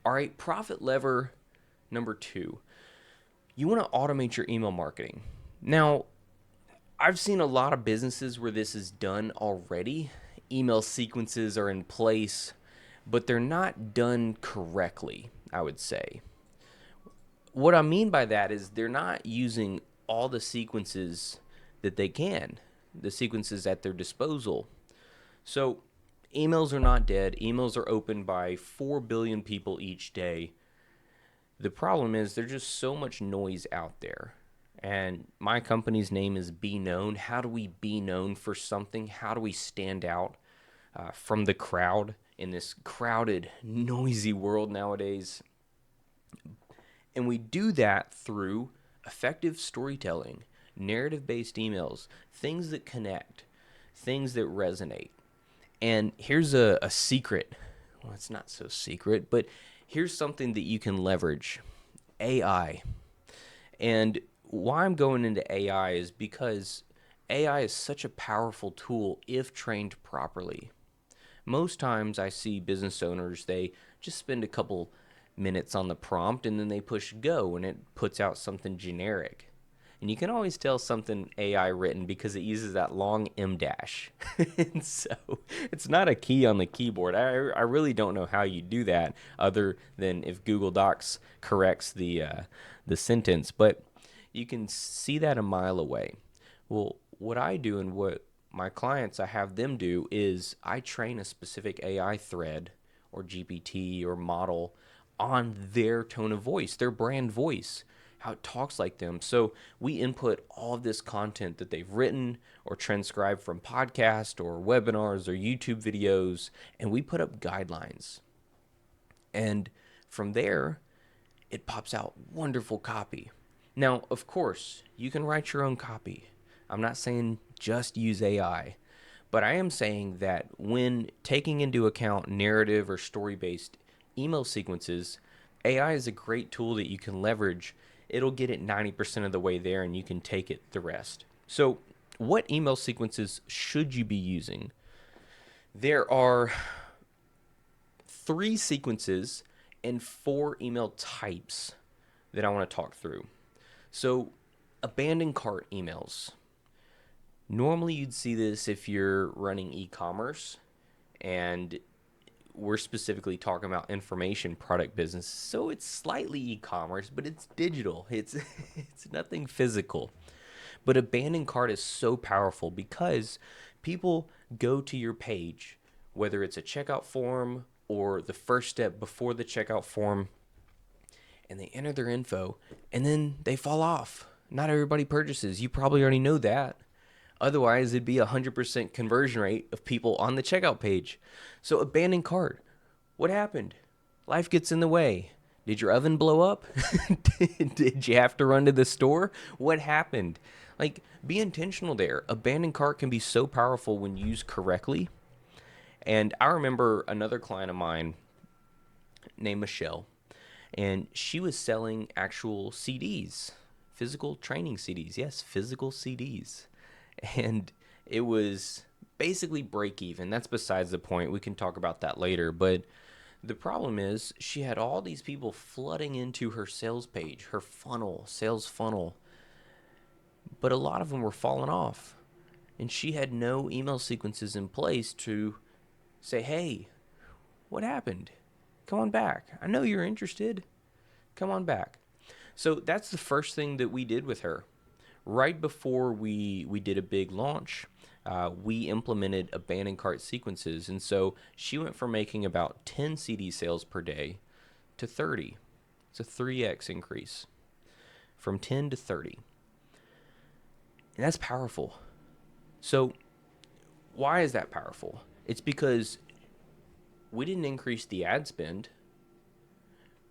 All right, profit lever number 2. You want to automate your email marketing. Now, I've seen a lot of businesses where this is done already. Email sequences are in place, but they're not done correctly, I would say. What I mean by that is they're not using all the sequences that they can, the sequences at their disposal. So, emails are not dead. Emails are opened by 4 billion people each day. The problem is there's just so much noise out there. And my company's name is Be Known. How do we be known for something? How do we stand out from the crowd in this crowded, noisy world nowadays? And we do that through effective storytelling, narrative based emails, things that connect, things that resonate. And here's a secret. Well, it's not so secret, but here's something that you can leverage: AI. And why I'm going into AI is because AI is such a powerful tool if trained properly. Most times I see business owners, they just spend a couple minutes on the prompt and then they push go and it puts out something generic. And you can always tell something AI written because it uses that long M dash. And so it's not a key on the keyboard. I really don't know how you do that other than if Google Docs corrects the sentence. But you can see that a mile away. Well, what I do and what my clients, I have them do is I train a specific AI thread or GPT or model on their tone of voice, their brand voice, how it talks like them. So we input all of this content that they've written or transcribed from podcasts or webinars or YouTube videos, and we put up guidelines. And from there, it pops out wonderful copy. Now, of course, you can write your own copy. I'm not saying just use AI, but I am saying that when taking into account narrative or story based email sequences, AI is a great tool that you can leverage. It'll get it 90% of the way there and you can take it the rest. So, what email sequences should you be using? There are 3 sequences and 4 email types that I want to talk through. So, abandoned cart emails. Normally, you'd see this if you're running e-commerce, and we're specifically talking about information product business. So it's slightly e-commerce, but it's digital. It's it's nothing physical. But abandoned cart is so powerful because people go to your page, whether it's a checkout form or the first step before the checkout form, and they enter their info and then they fall off. Not everybody purchases. You probably already know that. Otherwise, it'd be 100% conversion rate of people on the checkout page. So abandoned cart. What happened? Life gets in the way. Did your oven blow up? Did you have to run to the store? What happened? Like, be intentional there. Abandoned cart can be so powerful when used correctly. And I remember another client of mine named Michelle, and she was selling actual CDs, physical training CDs. Yes, physical CDs. And it was basically break even. That's besides the point. We can talk about that later. But the problem is she had all these people flooding into her sales page, her funnel, sales funnel. But a lot of them were falling off. And she had no email sequences in place to say, hey, what happened? Come on back. I know you're interested. Come on back. So that's the first thing that we did with her. Right before we did a big launch, we implemented abandoned cart sequences. And so she went from making about 10 CD sales per day to 30. It's a 3x increase from 10 to 30. And that's powerful. So why is that powerful? It's because we didn't increase the ad spend.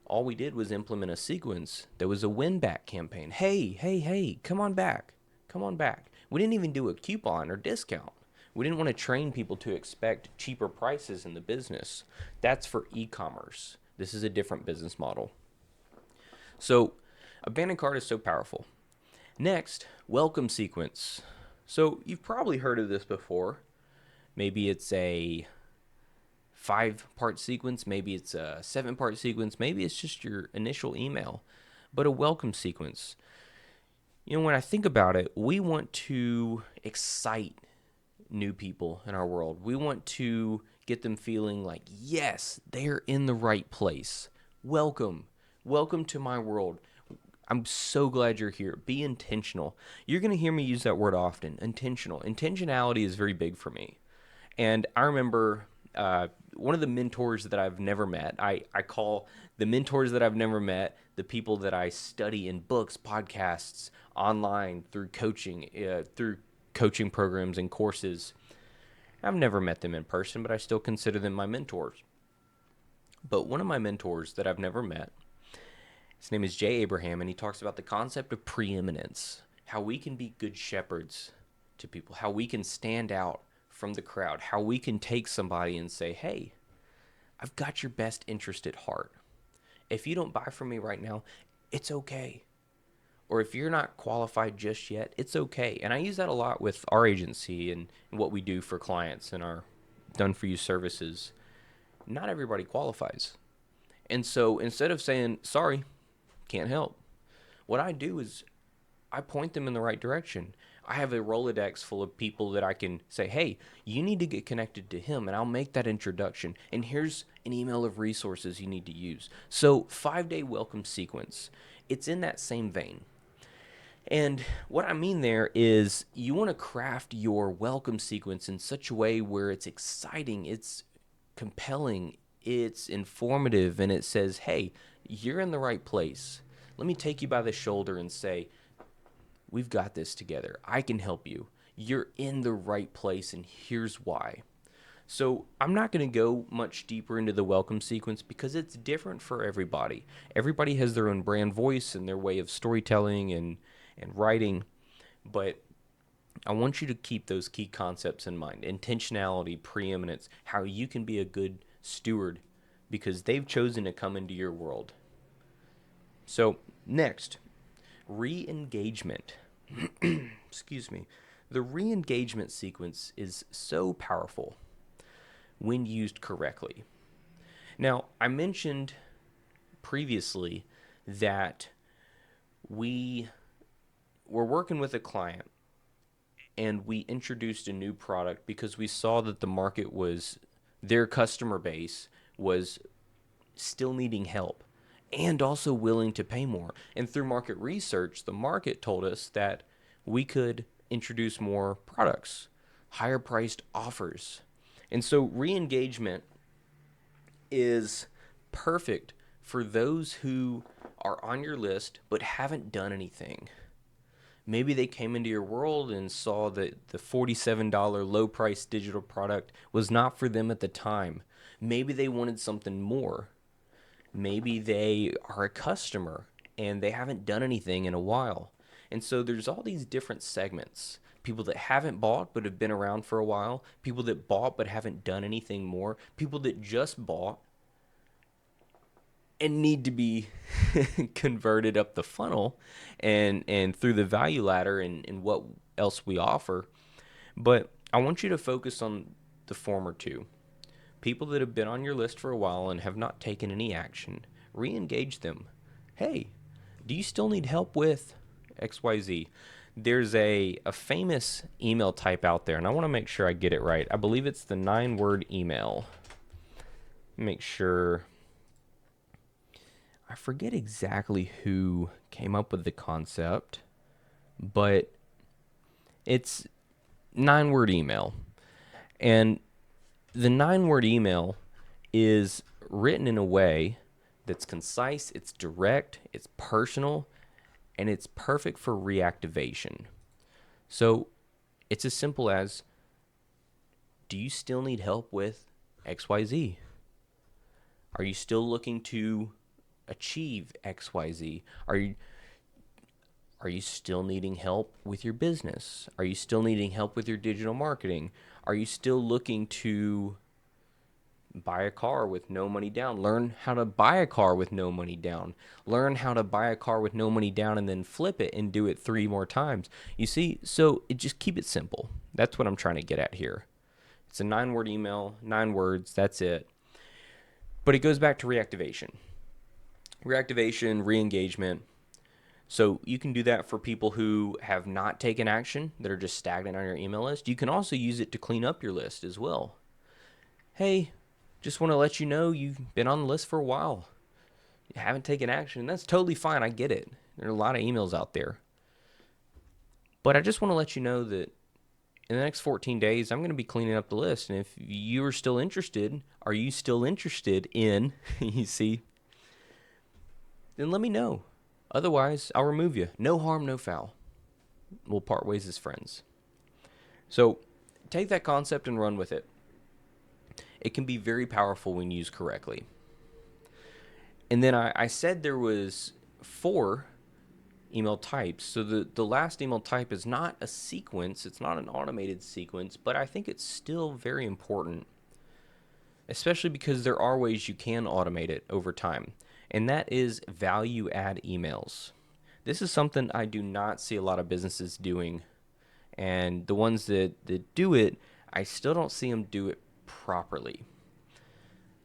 All we did was implement a sequence. There was a win back campaign. Hey, come on back. Come on back. We didn't even do a coupon or discount. We didn't want to train people to expect cheaper prices in the business. That's for e-commerce. This is a different business model. So, abandoned cart is so powerful. Next, welcome sequence. So, you've probably heard of this before. Maybe it's a 5-part sequence, maybe it's a 7-part sequence, maybe it's just your initial email, but a welcome sequence. When I think about it, we want to excite new people in our world. We want to get them feeling like, yes, they're in the right place. Welcome. Welcome to my world. I'm so glad you're here. Be intentional. You're going to hear me use that word often. Intentional. Intentionality is very big for me. And I remember one of the mentors that I've never met, I call the mentors that I've never met the people that I study in books, podcasts, online, through coaching programs and courses. I've never met them in person, but I still consider them my mentors. But one of my mentors that I've never met, his name is Jay Abraham, and he talks about the concept of preeminence, how we can be good shepherds to people, how we can stand out from the crowd, how we can take somebody and say, hey, I've got your best interest at heart. If you don't buy from me right now, it's okay. Or if you're not qualified just yet, it's okay. And I use that a lot with our agency and what we do for clients and our done for you services. Not everybody qualifies. And so instead of saying, sorry, can't help, what I do is I point them in the right direction. I have a Rolodex full of people that I can say, hey, you need to get connected to him, and I'll make that introduction. And here's an email of resources you need to use. So 5-day welcome sequence. It's in that same vein. And what I mean there is you want to craft your welcome sequence in such a way where it's exciting, it's compelling, it's informative, and it says, hey, you're in the right place. Let me take you by the shoulder and say, we've got this together. I can help you. You're in the right place, and here's why. So I'm not going to go much deeper into the welcome sequence because it's different for everybody. Everybody has their own brand voice and their way of storytelling and writing, but I want you to keep those key concepts in mind. Intentionality, preeminence, how you can be a good steward because they've chosen to come into your world. So next, re-engagement. Excuse me. The re-engagement sequence is so powerful when used correctly. Now, I mentioned previously that we were working with a client and we introduced a new product because we saw that the market was, their customer base was still needing help and also willing to pay more. And through market research, the market told us that we could introduce more products, higher priced offers. And so re-engagement is perfect for those who are on your list but haven't done anything. Maybe they came into your world and saw that the $47 low-price digital product was not for them at the time. Maybe they wanted something more. Maybe they are a customer and they haven't done anything in a while. And so there's all these different segments. People that haven't bought but have been around for a while. People that bought but haven't done anything more. People that just bought and need to be converted up the funnel and through the value ladder and what else we offer. But I want you to focus on the former two. People that have been on your list for a while and have not taken any action, re-engage them. Hey, do you still need help with XYZ? There's a famous email type out there, and I want to make sure I get it right. I believe it's the 9-word email. Make sure. I forget exactly who came up with the concept, but it's 9-word email. And the 9-word email is written in a way that's concise, it's direct, it's personal, and it's perfect for reactivation. So it's as simple as, do you still need help with XYZ? Are you still looking to achieve XYZ? Are you still needing help with your business? Are you still needing help with your digital marketing? Are you still looking to buy a car with no money down? Learn how to buy a car with no money down. Learn how to buy a car with no money down and then flip it and do it 3 more times. You see, so just keep it simple. That's what I'm trying to get at here. It's a 9-word email, 9 words, that's it. But it goes back to reactivation. Reactivation, re-engagement. So you can do that for people who have not taken action, that are just stagnant on your email list. You can also use it to clean up your list as well. Hey, just want to let you know you've been on the list for a while. You haven't taken action. That's totally fine. I get it. There are a lot of emails out there. But I just want to let you know that in the next 14 days, I'm going to be cleaning up the list. And if you are still interested, are you still interested in, you see, then let me know. Otherwise, I'll remove you. No harm, no foul. We'll part ways as friends. So take that concept and run with it. It can be very powerful when used correctly. And then I said there was 4 email types. So the last email type is not a sequence. It's not an automated sequence, but I think it's still very important, especially because there are ways you can automate it over time. And that is value add emails. This is something I do not see a lot of businesses doing. And the ones that do it, I still don't see them do it properly.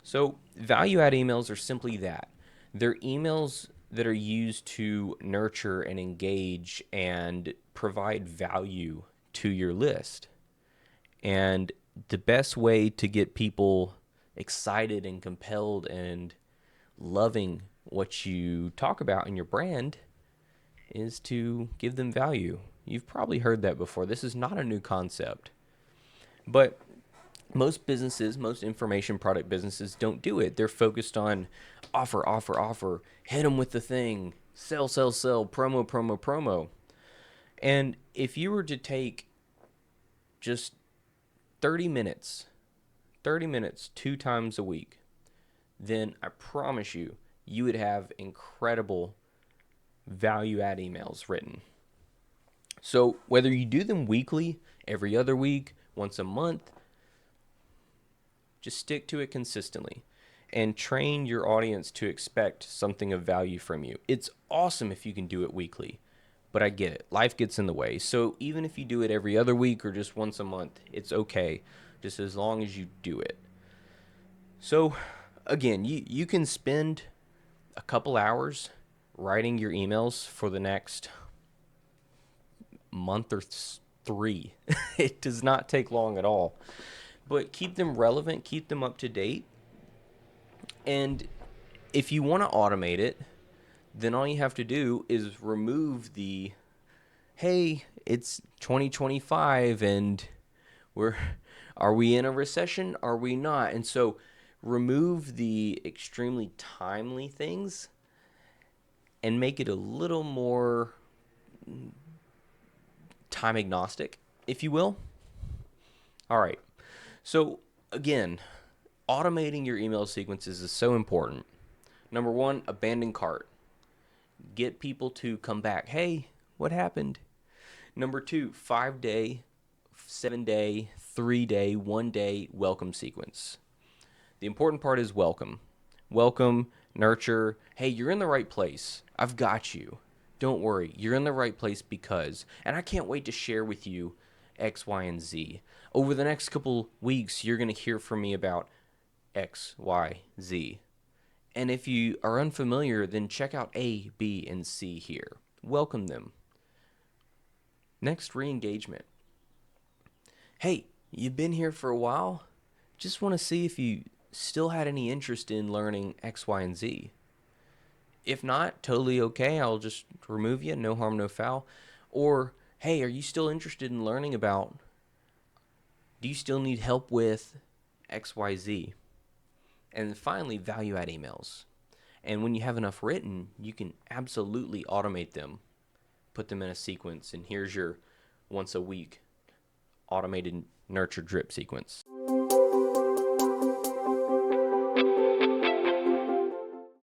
So value add emails are simply that. They're emails that are used to nurture and engage and provide value to your list. And the best way to get people excited and compelled and loving what you talk about in your brand is to give them value. You've probably heard that before. This is not a new concept. But most businesses, most information product businesses don't do it. They're focused on offer, offer, offer, hit them with the thing, sell, sell, sell, promo, promo, promo. And if you were to take just 30 minutes 2 times a week, then I promise you, you would have incredible value add emails written. So whether you do them weekly, every other week, once a month, just stick to it consistently and train your audience to expect something of value from you. It's awesome if you can do it weekly, but I get it. Life gets in the way. So even if you do it every other week or just once a month, it's okay, just as long as you do it. So again, you can spend a couple hours writing your emails for the next month or 3. It does not take long at all. But keep them relevant, keep them up to date. And if you want to automate it, then all you have to do is remove the, hey, it's 2025 and are we in a recession? Are we not? And so remove the extremely timely things and make it a little more time agnostic, if you will. All right. So again, automating your email sequences is so important. Number 1, abandon cart. Get people to come back. Hey, what happened? Number 2, 5-day, 7-day, 3-day, 1-day welcome sequence. The important part is welcome. Welcome, nurture. Hey, you're in the right place. I've got you. Don't worry. You're in the right place because, and I can't wait to share with you X, Y, and Z. Over the next couple weeks, you're going to hear from me about X, Y, Z. And if you are unfamiliar, then check out A, B, and C here. Welcome them. Next, re-engagement. Hey, you've been here for a while. Just want to see if you still had any interest in learning X, Y, and Z. If not, totally okay. I'll just remove you. No harm, no foul. Or, hey, are you still interested in learning about, do you still need help with X, Y, Z? And finally, value add emails. And when you have enough written, you can absolutely automate them, put them in a sequence, and here's your once a week automated nurture drip sequence.